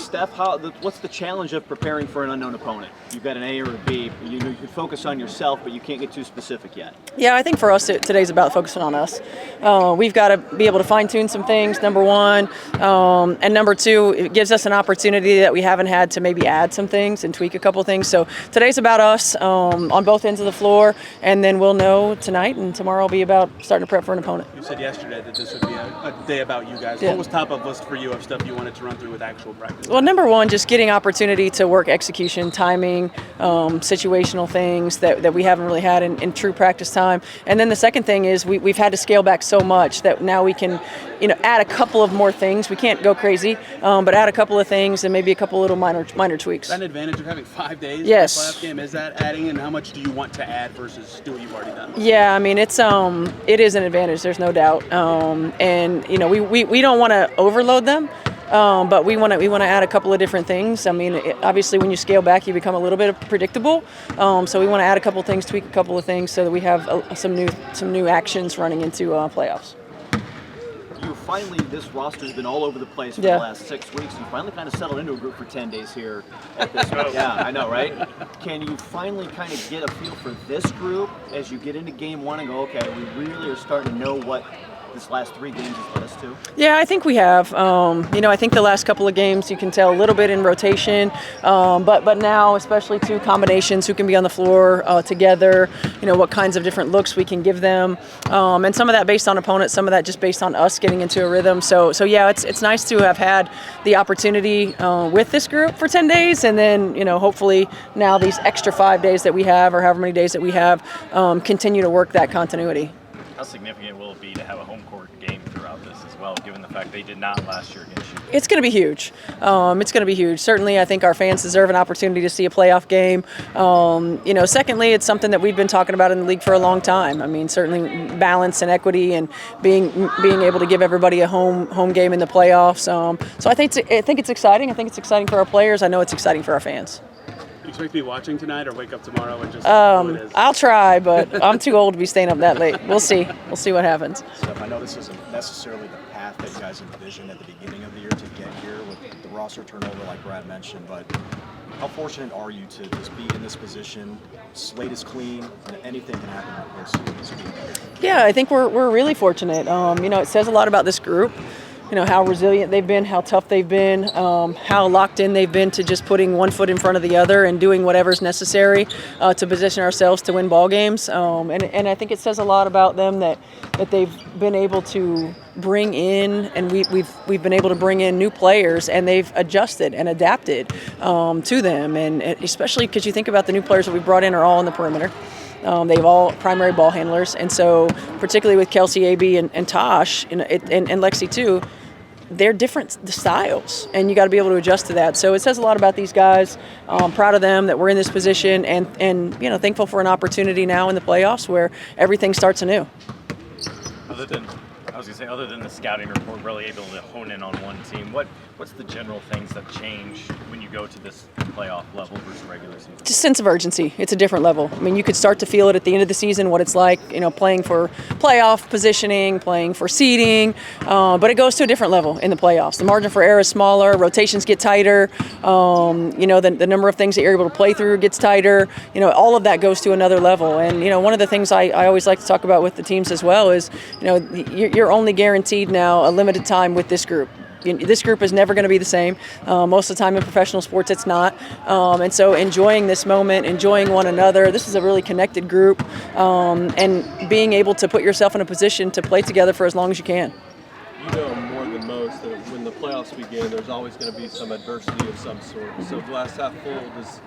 Steph, what's the challenge of preparing for an unknown opponent? You've got an A or a B. You can focus on yourself, but you can't get too specific yet. Yeah, I think for us today's about focusing on us. We've got to be able to fine-tune some things, number one. And number two, it gives us an opportunity that we haven't had to maybe add some things and tweak a couple things. So today's about us on both ends of the floor, and then we'll know tonight, and tomorrow will be about starting to prep for an opponent. You said yesterday that this would be a day about you guys. Yeah. What was top of list for you of stuff you wanted to run through with actual practice? Well, number one, just getting opportunity to work execution, timing, situational things that we haven't really had in true practice time. And then the second thing is we've had to scale back so much that now we can add a couple of more things. We can't go crazy, but add a couple of things and maybe a couple little minor tweaks. Is that an advantage of having 5 days? Yes. For the playoff game? Is that adding, and how much do you want to add versus do what you've already done? Yeah, I mean it is an advantage. There's no doubt, and we don't want to overload them. But we want to add a couple of different things. I mean, obviously, when you scale back, you become a little bit predictable. So we want to add a couple of things, tweak a couple of things, so that we have some new actions running into playoffs. This roster's been all over the place for the last 6 weeks. You finally kind of settled into a group for 10 days here at this point. Yeah, I know, right? Can you finally kind of get a feel for this group as you get into game one and go, okay, we really are starting to know what this last 3 games has led us to? Yeah, I think we have. I think the last couple of games you can tell a little bit in rotation, but now especially 2 combinations, who can be on the floor together, what kinds of different looks we can give them, and some of that based on opponents, some of that just based on us getting into a rhythm. So yeah, it's nice to have had the opportunity with this group for 10 days, and then hopefully now these extra 5 days that we have, or however many days that we have, continue to work that continuity. How significant will it be to have a home court game throughout this as well, given the fact they did not last year against you? It's going to be huge. It's going to be huge. Certainly, I think our fans deserve an opportunity to see a playoff game. Secondly, it's something that we've been talking about in the league for a long time. I mean, certainly balance and equity, and being able to give everybody a home game in the playoffs. So I think it's exciting. I think it's exciting for our players. I know it's exciting for our fans. Do you expect to be watching tonight, or wake up tomorrow and just who it is? I'll try, but I'm too old to be staying up that late. We'll see. We'll see what happens. Steph, I know this isn't necessarily the path that you guys envisioned at the beginning of the year to get here with the roster turnover, like Brad mentioned, but how fortunate are you to just be in this position? Slate is clean, and anything can happen in this week. Yeah, I think we're really fortunate. It says a lot about this group. How resilient they've been, how tough they've been, how locked in they've been to just putting one foot in front of the other and doing whatever's necessary to position ourselves to win ball games. And I think it says a lot about them that they've been able to bring in, and we've been able to bring in new players, and they've adjusted and adapted to them. And especially because you think about the new players that we brought in are all on the perimeter. They've all primary ball handlers, and so particularly with Kelsey, AB, and Tosh, and Lexie too, they're different styles, and you got to be able to adjust to that. So it says a lot about these guys. Proud of them that we're in this position, and thankful for an opportunity now in the playoffs where everything starts anew. Other than the scouting report, really able to hone in on one team, what's the general things that change when you go to this playoff level versus regular season? Just sense of urgency. It's a different level. I mean, you could start to feel it at the end of the season, what it's like, playing for playoff positioning, playing for seeding, but it goes to a different level in the playoffs. The margin for error is smaller, rotations get tighter, the number of things that you're able to play through gets tighter. All of that goes to another level. And, one of the things I always like to talk about with the teams as well is, you're only guaranteed now a limited time with this group. This group is never going to be the same. Most of the time in professional sports, it's not. And so enjoying this moment, enjoying one another. This is a really connected group, and being able to put yourself in a position to play together for as long as you can. More than most that when the playoffs begin, there's always going to be some adversity of some sort. So glass half full, does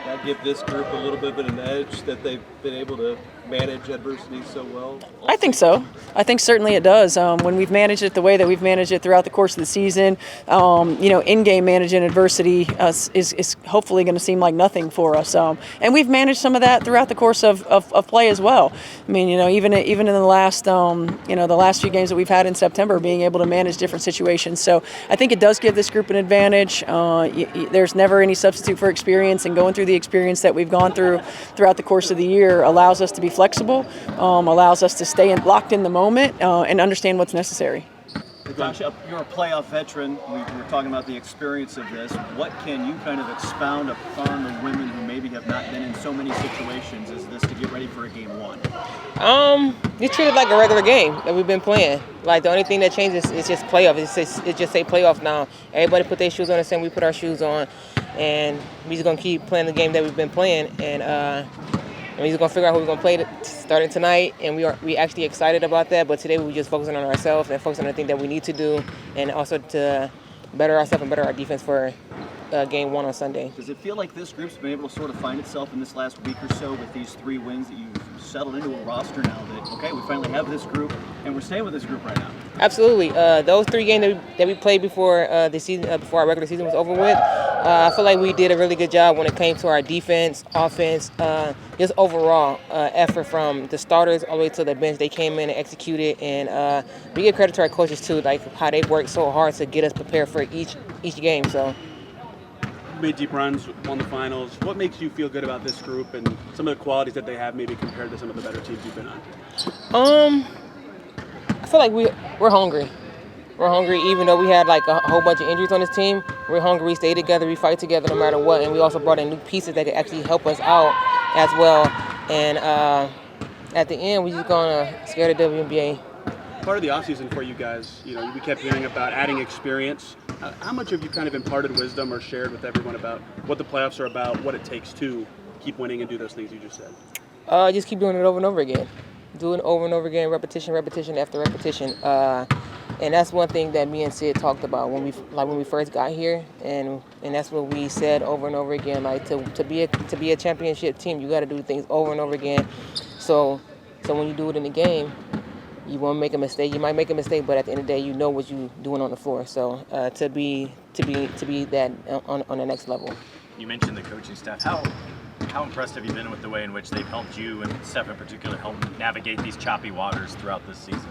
that give this group a little bit of an edge that they've been able to manage adversity so well? I think so. I think certainly it does. When we've managed it the way that we've managed it throughout the course of the season, in-game managing adversity is hopefully going to seem like nothing for us. And we've managed some of that throughout the course of play as well. I mean, even in the last few games that we've had in September, being able to manage different situations. So I think it does give this group an advantage. There's never any substitute for experience, and going through the experience that we've gone through throughout the course of the year allows us to be flexible, allows us to stay locked in the moment and understand what's necessary. Natasha, you're a playoff veteran. We were talking about the experience of this. What can you kind of expound upon the women who maybe have not been in so many situations as this to get ready for a game one? Just treat it like a regular game that we've been playing. Like the only thing that changes is just playoff. It's just say playoff now. Everybody put their shoes on the same. We put our shoes on, and we just gonna keep playing the game that we've been playing. And we're just gonna figure out who we're gonna play starting tonight. And we actually excited about that. But today we just focusing on ourselves and focusing on the thing that we need to do, and also to better ourselves and better our defense for game one on Sunday. Does it feel like this group's been able to sort of find itself in this last week or so with these 3 wins that you've settled into a roster now that, okay, we finally have this group and we're staying with this group right now? Absolutely. Those 3 games that we played before the season, before our regular season was over with, I feel like we did a really good job when it came to our defense, offense, just overall effort from the starters all the way to the bench. They came in and executed, and we give credit to our coaches too, like how they worked so hard to get us prepared for each game. So. Made deep runs, won the finals. What makes you feel good about this group and some of the qualities that they have maybe compared to some of the better teams you've been on? I feel like we're hungry. We're hungry even though we had like a whole bunch of injuries on this team. We're hungry, we stay together, we fight together no matter what, and we also brought in new pieces that could actually help us out as well. And at the end, we're just gonna scare the WNBA. Part of the offseason for you guys, we kept hearing about adding experience. How much have you kind of imparted wisdom or shared with everyone about what the playoffs are about, what it takes to keep winning and do those things you just said? Just keep doing it over and over again. Doing it over and over again, repetition after repetition. And that's one thing that me and Sid talked about when we first got here, and that's what we said over and over again. Like to be a championship team, you got to do things over and over again. So when you do it in the game, you won't make a mistake. You might make a mistake, but at the end of the day, you know what you're doing on the floor. So to be that on the next level. You mentioned the coaching staff. How impressed have you been with the way in which they've helped you, and Steph in particular, help navigate these choppy waters throughout this season?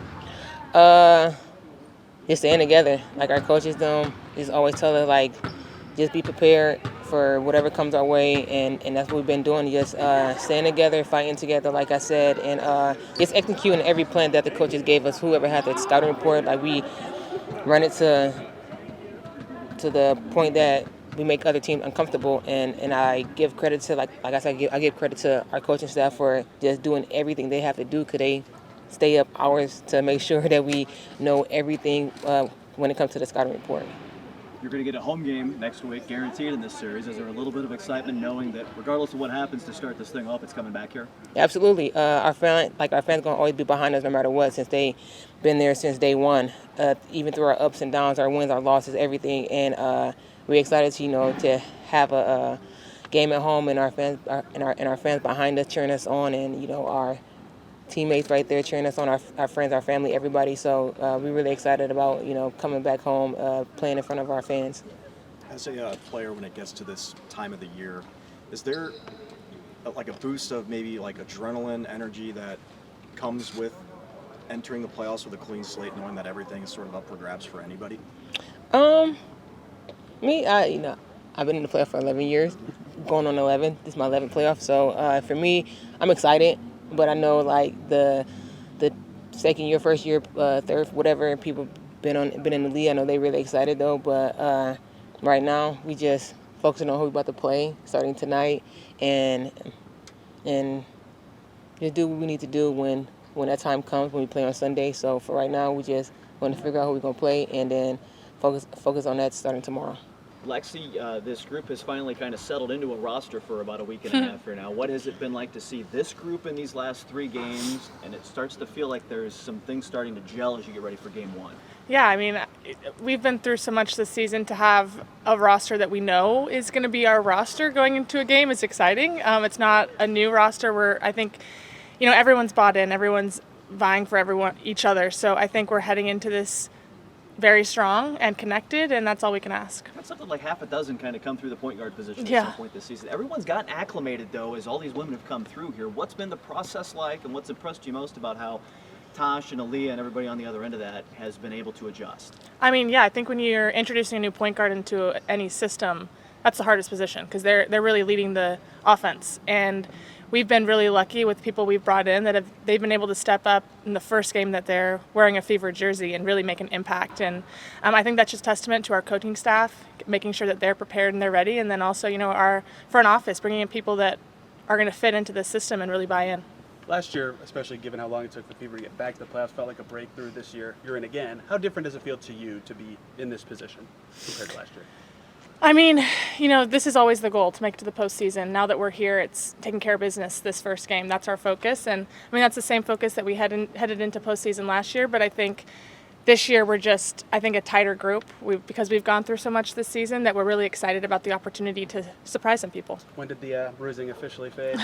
Just staying together. Like our coaches just always tell us, like, just be prepared for whatever comes our way, and that's what we've been doing. Just staying together, fighting together, like I said, and just executing every plan that the coaches gave us. Whoever had the scouting report, like we run it to the point that we make other teams uncomfortable, and I give credit to, like I said, I give credit to our coaching staff for just doing everything they have to do, because they stay up hours to make sure that we know everything when it comes to the scouting report. You're going to get a home game next week, guaranteed in this series. Is there a little bit of excitement knowing that regardless of what happens to start this thing off, it's coming back here? Absolutely. Our fans going to always be behind us no matter what, since they've been there since day one. Even through our ups and downs, our wins, our losses, everything. And we're excited to have a game at home, and our fans our fans behind us cheering us on, and our teammates right there cheering us on, our friends, our family, everybody. So we're really excited about coming back home, playing in front of our fans. As a player, when it gets to this time of the year, is there like a boost of maybe like adrenaline, energy that comes with entering the playoffs with a clean slate, knowing that everything is sort of up for grabs for anybody? Me, I've been in the playoff for 11 years, going on 11. This is my 11th playoff. So for me, I'm excited. But I know, like, the second year, first year, third, whatever, people been in the league, I know they really excited though. But right now, we just focusing on who we're about to play starting tonight, and just do what we need to do when that time comes, when we play on Sunday. So for right now, we just want to figure out who we're gonna play, and then focus on that starting tomorrow. Lexie, this group has finally kind of settled into a roster for about a week and a half here now. What has it been like to see this group in these last 3 games? And it starts to feel like there's some things starting to gel as you get ready for game one. Yeah, I mean, we've been through so much this season. To have a roster that we know is going to be our roster going into a game is exciting. It's not a new roster where I think, everyone's bought in, everyone's vying for each other. So I think we're heading into this very strong and connected, and that's all we can ask. That's something like half a dozen kind of come through the point guard position Yeah. at some point this season. Everyone's gotten acclimated, though, as all these women have come through here. What's been the process like, and what's impressed you most about how Tosh and Aaliyah and everybody on the other end of that has been able to adjust? I mean, yeah, I think when you're introducing a new point guard into any system, that's the hardest position, because they're really leading the offense. And we've been really lucky with people we've brought in that they've been able to step up in the first game that they're wearing a Fever jersey and really make an impact. And I think that's just testament to our coaching staff, making sure that they're prepared and they're ready. And then also, our front office, bringing in people that are going to fit into the system and really buy in. Last year, especially given how long it took the Fever to get back to the playoffs, felt like a breakthrough. This year, you're in again. How different does it feel to you to be in this position compared to last year? I mean, this is always the goal, to make it to the postseason. Now that we're here, it's taking care of business this first game. That's our focus. And that's the same focus that we headed into postseason last year. But I think this year we're just, a tighter group because we've gone through so much this season that we're really excited about the opportunity to surprise some people. When did the bruising officially fade?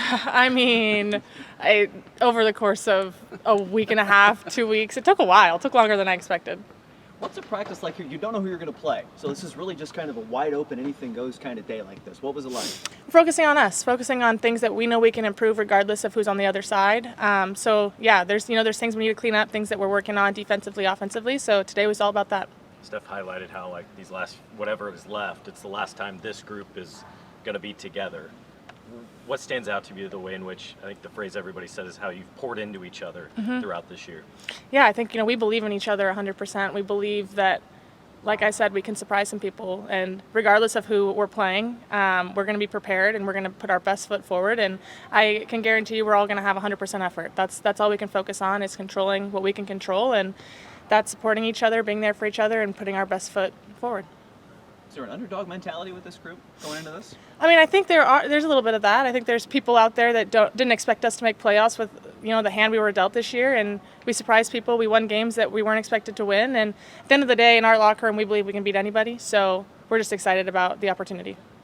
Over the course of a week and a half, 2 weeks. It took a while. It took longer than I expected. What's a practice like here? You don't know who you're going to play, so this is really just kind of a wide open, anything goes kind of day like this. What was it like? Focusing on us, focusing on things that we know we can improve regardless of who's on the other side. There's things we need to clean up, things that we're working on defensively, offensively. So today was all about that. Steph highlighted how these last, whatever is left, it's the last time this group is going to be together. What stands out to you, the way in which, I think the phrase everybody said is how you've poured into each other throughout this year? Yeah, I think, we believe in each other 100%. We believe that, like I said, we can surprise some people. And regardless of who we're playing, we're going to be prepared and we're going to put our best foot forward. And I can guarantee you we're all going to have 100% effort. That's all we can focus on, is controlling what we can control. And that's supporting each other, being there for each other, and putting our best foot forward. Is there an underdog mentality with this group going into this? I think there's a little bit of that. I think there's people out there that didn't expect us to make playoffs with the hand we were dealt this year, and we surprised people. We won games that we weren't expected to win, and at the end of the day, in our locker room, we believe we can beat anybody. So we're just excited about the opportunity.